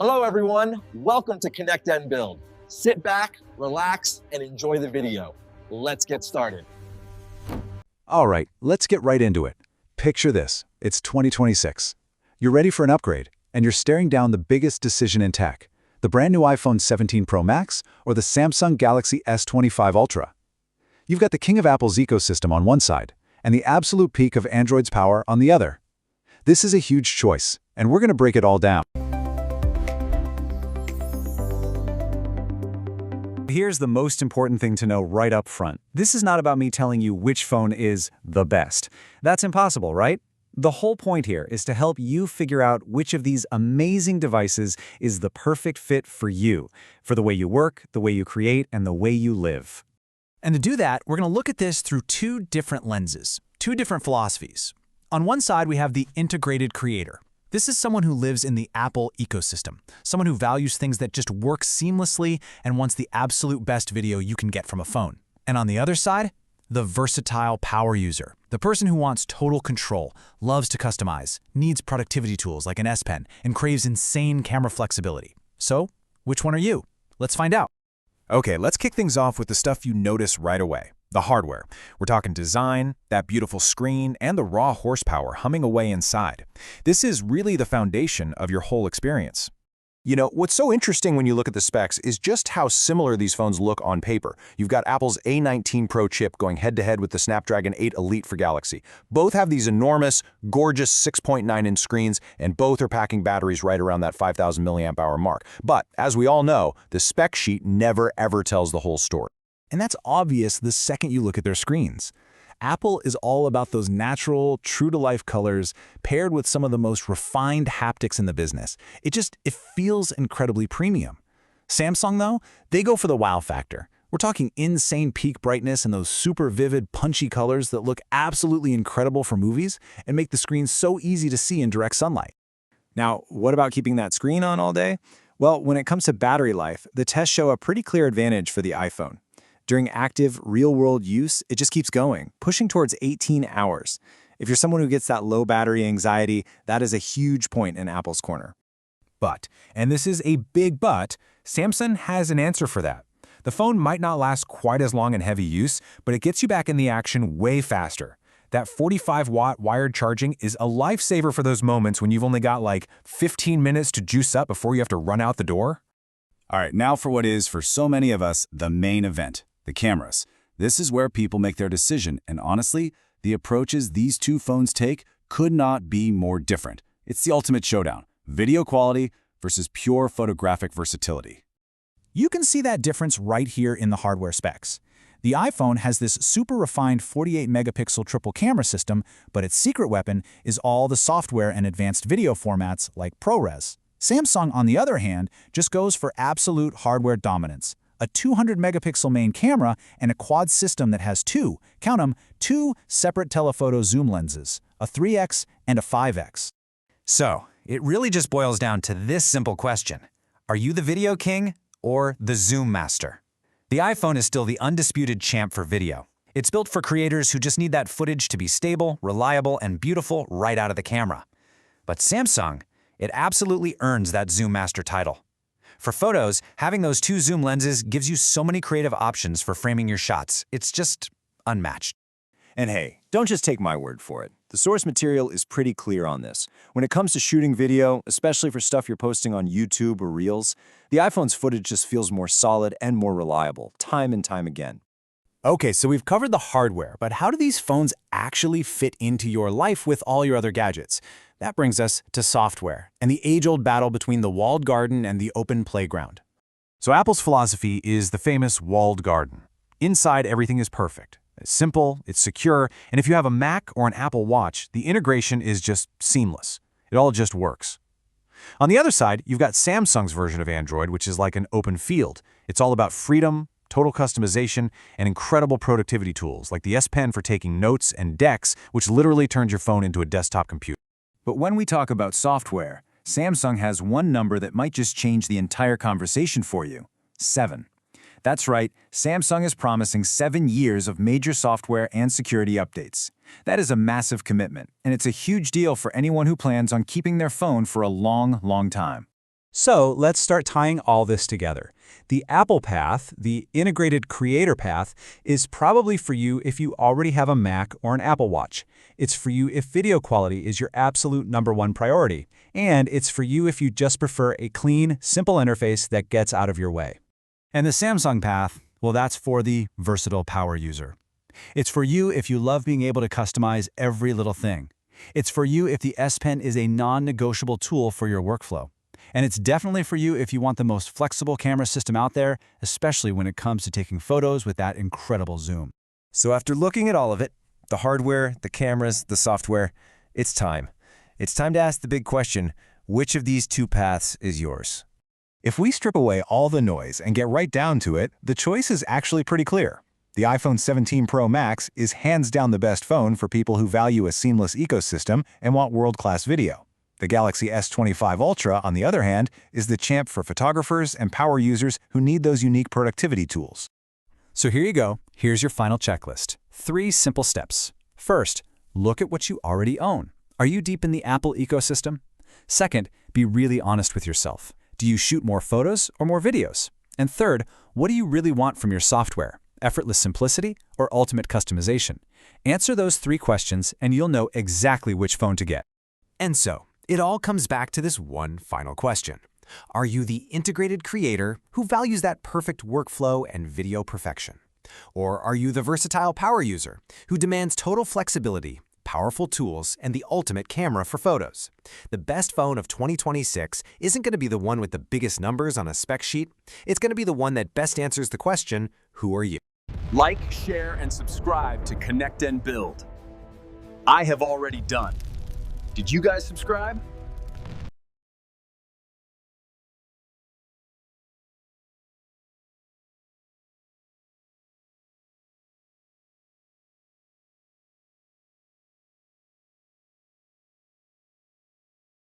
Hello everyone, welcome to Connect and Build. Sit back, relax, and enjoy the video. Let's get started. All right, let's get right into it. Picture this, it's 2026. You're ready for an upgrade, and you're staring down the biggest decision in tech, the brand new iPhone 17 Pro Max or the Samsung Galaxy S25 Ultra. You've got the king of Apple's ecosystem on one side, and the absolute peak of Android's power on the other. This is a huge choice, and we're going to break it all down. Here's the most important thing to know right up front. This is not about me telling you which phone is the best. That's impossible, right? The whole point here is to help you figure out which of these amazing devices is the perfect fit for you, for the way you work, the way you create, and the way you live. And to do that, we're going to look at this through two different lenses, two different philosophies. On one side, we have the integrated creator. This is someone who lives in the Apple ecosystem, someone who values things that just work seamlessly and wants the absolute best video you can get from a phone. And on the other side, the versatile power user, the person who wants total control, loves to customize, needs productivity tools like an S Pen, and craves insane camera flexibility. So, which one are you? Let's find out. Okay, let's kick things off with the stuff you notice right away. The hardware. We're talking design, that beautiful screen, and the raw horsepower humming away inside. This is really the foundation of your whole experience. You know, what's so interesting when you look at the specs is just how similar these phones look on paper. You've got Apple's A19 Pro chip going head-to-head with the Snapdragon 8 Elite for Galaxy. Both have these enormous, gorgeous 6.9-inch screens, and both are packing batteries right around that 5,000 milliamp hour mark. But, as we all know, the spec sheet never ever tells the whole story. And that's obvious the second you look at their screens. Apple is all about those natural, true-to-life colors paired with some of the most refined haptics in the business. It feels incredibly premium. Samsung, though, they go for the wow factor. We're talking insane peak brightness and those super vivid, punchy colors that look absolutely incredible for movies and make the screen so easy to see in direct sunlight. Now, what about keeping that screen on all day? Well, when it comes to battery life, the tests show a pretty clear advantage for the iPhone. During active, real-world use, it just keeps going, pushing towards 18 hours. If you're someone who gets that low battery anxiety, that is a huge point in Apple's corner. But, and this is a big but, Samsung has an answer for that. The phone might not last quite as long in heavy use, but it gets you back in the action way faster. That 45-watt wired charging is a lifesaver for those moments when you've only got like 15 minutes to juice up before you have to run out the door. All right, now for what is, for so many of us, the main event. The cameras. This is where people make their decision, and honestly, the approaches these two phones take could not be more different. It's the ultimate showdown, video quality versus pure photographic versatility. You can see that difference right here in the hardware specs. The iPhone has this super refined 48-megapixel triple camera system, but its secret weapon is all the software and advanced video formats like ProRes. Samsung, on the other hand, just goes for absolute hardware dominance. A 200-megapixel main camera and a quad system that has two separate telephoto zoom lenses, a 3x and a 5x. So, it really just boils down to this simple question. Are you the video king or the zoom master? The iPhone is still the undisputed champ for video. It's built for creators who just need that footage to be stable, reliable, and beautiful right out of the camera. But Samsung, it absolutely earns that zoom master title. For photos, having those two zoom lenses gives you so many creative options for framing your shots. It's just unmatched. And hey, don't just take my word for it. The source material is pretty clear on this. When it comes to shooting video, especially for stuff you're posting on YouTube or Reels, the iPhone's footage just feels more solid and more reliable, time and time again. Okay, so we've covered the hardware, but how do these phones actually fit into your life with all your other gadgets? That brings us to software and the age-old battle between the walled garden and the open playground. So Apple's philosophy is the famous walled garden. Inside, everything is perfect. It's simple, it's secure, and if you have a Mac or an Apple Watch, the integration is just seamless. It all just works. On the other side, you've got Samsung's version of Android, which is like an open field. It's all about freedom, total customization, and incredible productivity tools like the S Pen for taking notes and Dex, which literally turns your phone into a desktop computer. But when we talk about software, Samsung has one number that might just change the entire conversation for you: 7. That's right, Samsung is promising 7 years of major software and security updates. That is a massive commitment, and it's a huge deal for anyone who plans on keeping their phone for a long, long time. So let's start tying all this together. The Apple path, the integrated creator path, is probably for you if you already have a Mac or an Apple Watch. It's for you if video quality is your absolute #1 priority. And it's for you if you just prefer a clean, simple interface that gets out of your way. And the Samsung path, well, that's for the versatile power user. It's for you if you love being able to customize every little thing. It's for you if the S Pen is a non-negotiable tool for your workflow. And it's definitely for you if you want the most flexible camera system out there, especially when it comes to taking photos with that incredible zoom. So after looking at all of it, the hardware, the cameras, the software, it's time. It's time to ask the big question, which of these two paths is yours? If we strip away all the noise and get right down to it, the choice is actually pretty clear. The iPhone 17 Pro Max is hands down the best phone for people who value a seamless ecosystem and want world-class video. The Galaxy S25 Ultra, on the other hand, is the champ for photographers and power users who need those unique productivity tools. So here you go. Here's your final checklist. 3 simple steps. First, look at what you already own. Are you deep in the Apple ecosystem? Second, be really honest with yourself. Do you shoot more photos or more videos? And third, what do you really want from your software? Effortless simplicity or ultimate customization? Answer those 3 questions and you'll know exactly which phone to get. And so, it all comes back to this one final question. Are you the integrated creator who values that perfect workflow and video perfection? Or are you the versatile power user who demands total flexibility, powerful tools, and the ultimate camera for photos? The best phone of 2026 isn't going to be the one with the biggest numbers on a spec sheet. It's going to be the one that best answers the question, who are you? Like, share, and subscribe to Connect and Build. I have already done. Did you guys subscribe?